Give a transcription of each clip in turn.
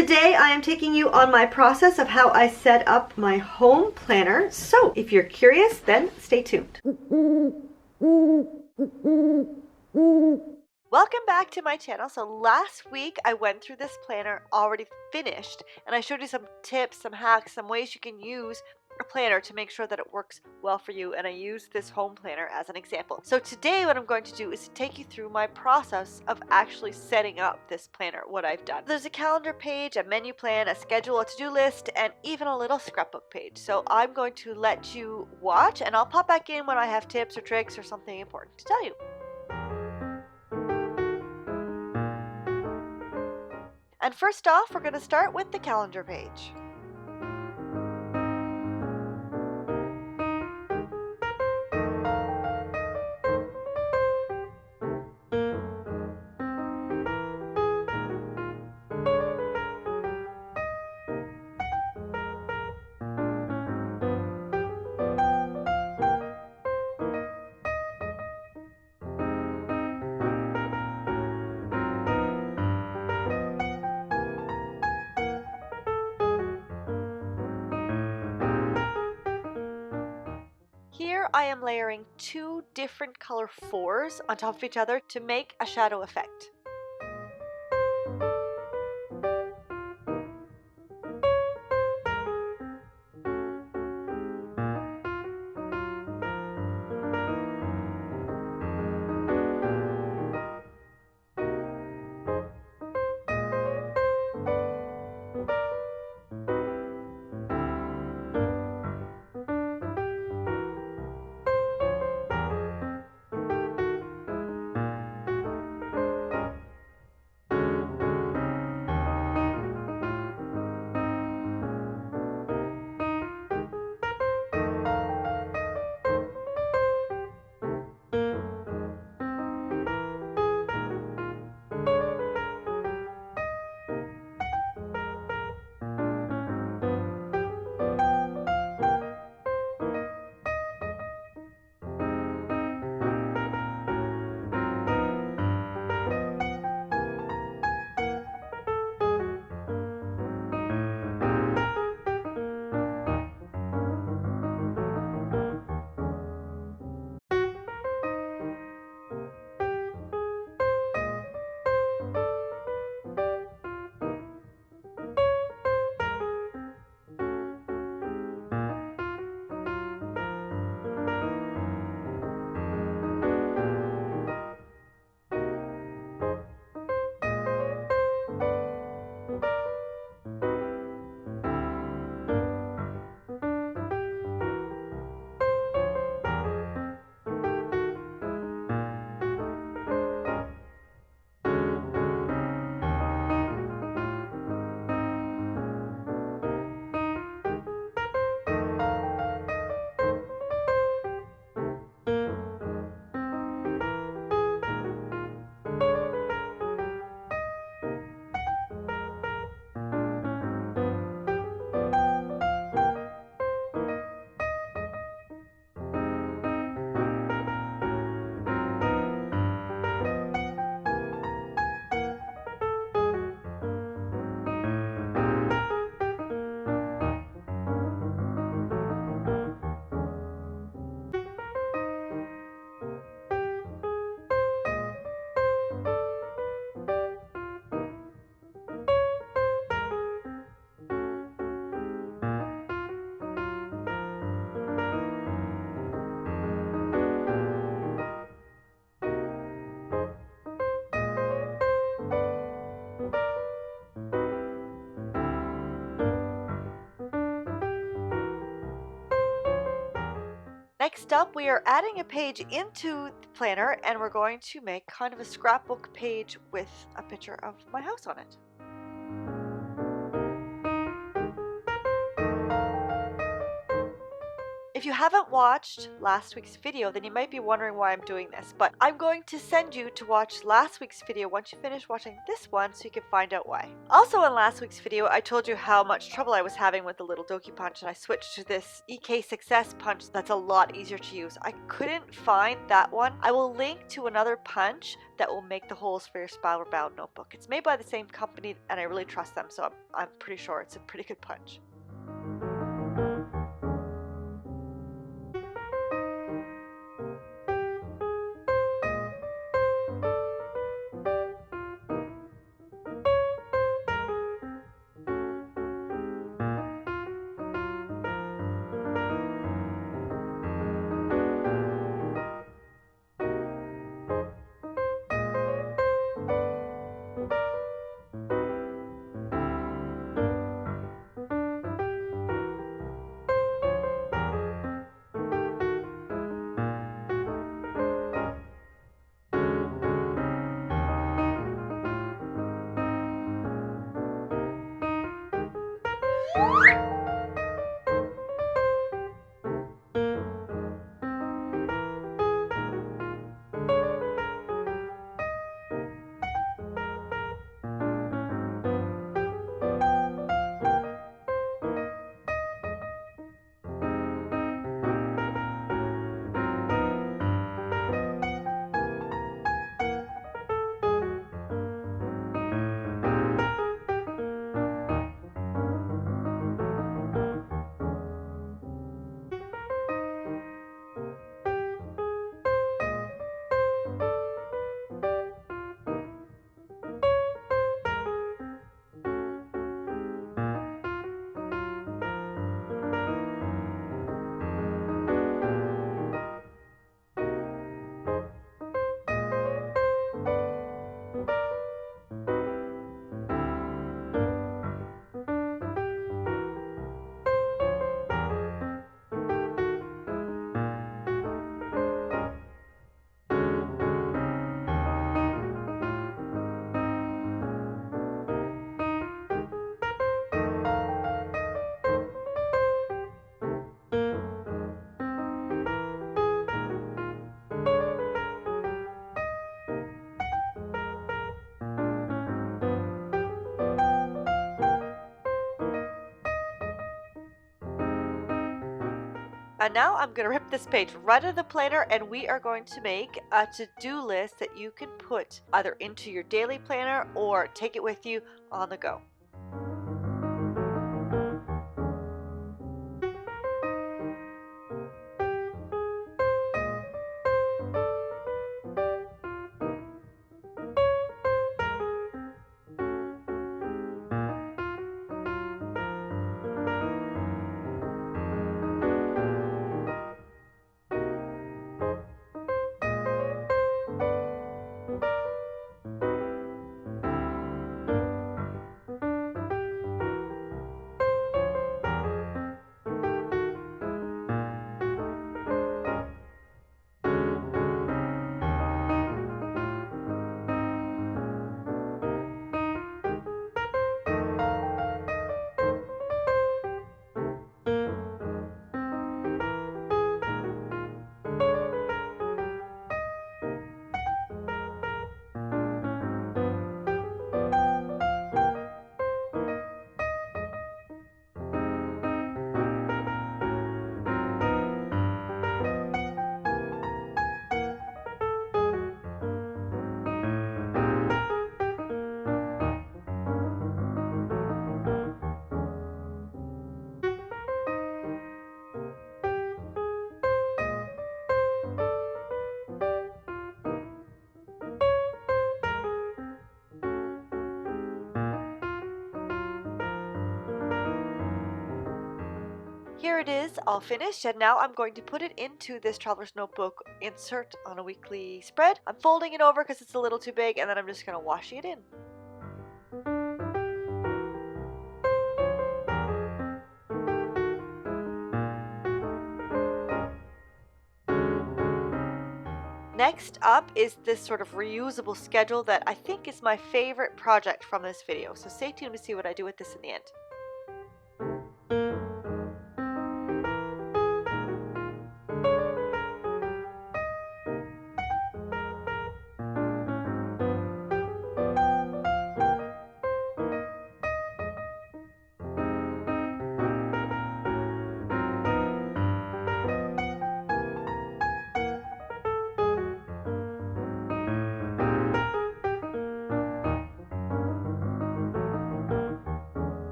Today I am taking you on my process of how I set up my home planner. So if you're curious, then stay tuned. Welcome back to my channel. So last week I went through this planner already finished, and I showed you some tips, some hacks, some ways you can use a planner to make sure that it works well for you, and I used this home planner as an example. So today what I'm going to do is to take you through my process of actually setting up this planner, what I've done. There's a calendar page, a menu plan, a schedule, a to-do list, and even a little scrapbook page. So I'm going to let you watch, and I'll pop back in when I have tips or tricks or something important to tell you. And first off, we're going to start with the calendar page. Here I am layering two different color 4s on top of each other to make a shadow effect. Next up, we are adding a page into the planner, and we're going to make kind of a scrapbook page with a picture of my house on it. If you haven't watched last week's video, then you might be wondering why I'm doing this, but I'm going to send you to watch last week's video once you finish watching this one so you can find out why. Also in last week's video, I told you how much trouble I was having with the little doki punch, and I switched to this EK Success punch that's a lot easier to use. I couldn't find that one. I will link to another punch that will make the holes for your spiral bound notebook. It's made by the same company and I really trust them, so I'm pretty sure it's a pretty good punch. And now I'm going to rip this page right out of the planner, and we are going to make a to-do list that you can put either into your daily planner or take it with you on the go. Here it is, all finished, and now I'm going to put it into this traveler's notebook insert on a weekly spread. I'm folding it over because it's a little too big, and then I'm just going to washi it in. Next up is this sort of reusable schedule that I think is my favorite project from this video, so stay tuned to see what I do with this in the end.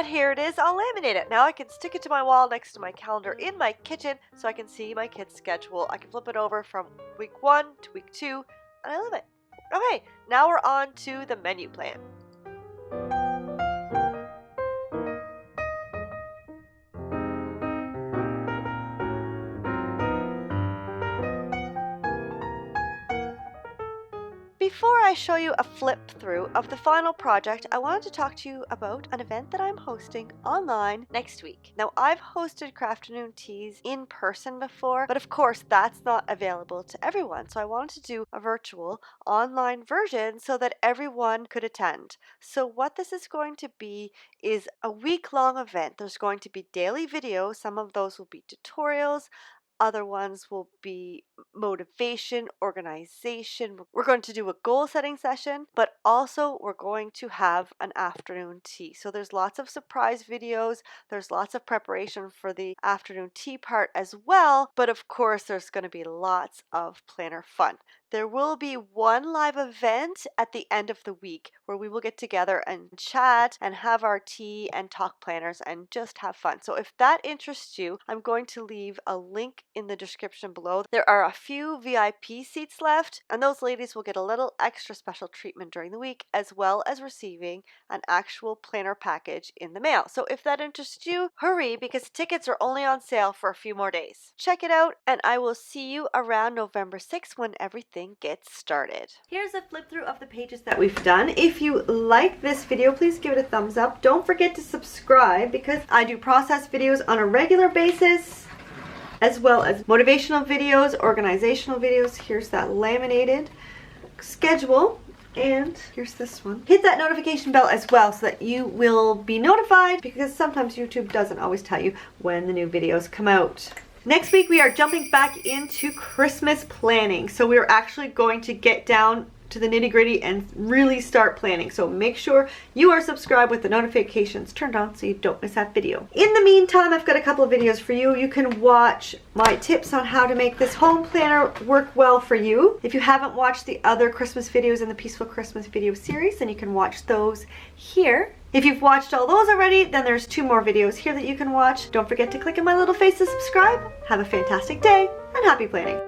But here it is, I'll laminate it. Now I can stick it to my wall next to my calendar in my kitchen so I can see my kids' schedule. I can flip it over from week 1 to week 2, and I love it. Okay, now we're on to the menu plan. Before I show you a flip through of the final project, I wanted to talk to you about an event that I'm hosting online next week. Now, I've hosted Crafternoon teas in person before, but of course that's not available to everyone. So I wanted to do a virtual online version so that everyone could attend. So what this is going to be is a week-long event. There's going to be daily videos. Some of those will be tutorials. Other ones will be motivation, organization. We're going to do a goal setting session, but also we're going to have an afternoon tea. So there's lots of surprise videos. There's lots of preparation for the afternoon tea part as well. But of course, there's going to be lots of planner fun. There will be one live event at the end of the week where we will get together and chat and have our tea and talk planners and just have fun. So if that interests you, I'm going to leave a link in the description below. There are a few VIP seats left, and those ladies will get a little extra special treatment during the week, as well as receiving an actual planner package in the mail. So if that interests you, hurry, because tickets are only on sale for a few more days. Check it out, and I will see you around November 6th when everything gets started. Here's a flip through of the pages that we've done. If you like this video, please give it a thumbs up. Don't forget to subscribe, because I do process videos on a regular basis, as well as motivational videos, organizational videos. Here's that laminated schedule, and here's this one. Hit that notification bell as well so that you will be notified, because sometimes YouTube doesn't always tell you when the new videos come out. Next week, we are jumping back into Christmas planning. So we're actually going to get down to the nitty-gritty and really start planning. So make sure you are subscribed with the notifications turned on so you don't miss that video. In the meantime, I've got a couple of videos for you. You can watch my tips on how to make this home planner work well for you. If you haven't watched the other Christmas videos in the Peaceful Christmas video series, then you can watch those here. If you've watched all those already, then there's 2 more videos here that you can watch. Don't forget to click on my little face to subscribe. Have a fantastic day and happy planning.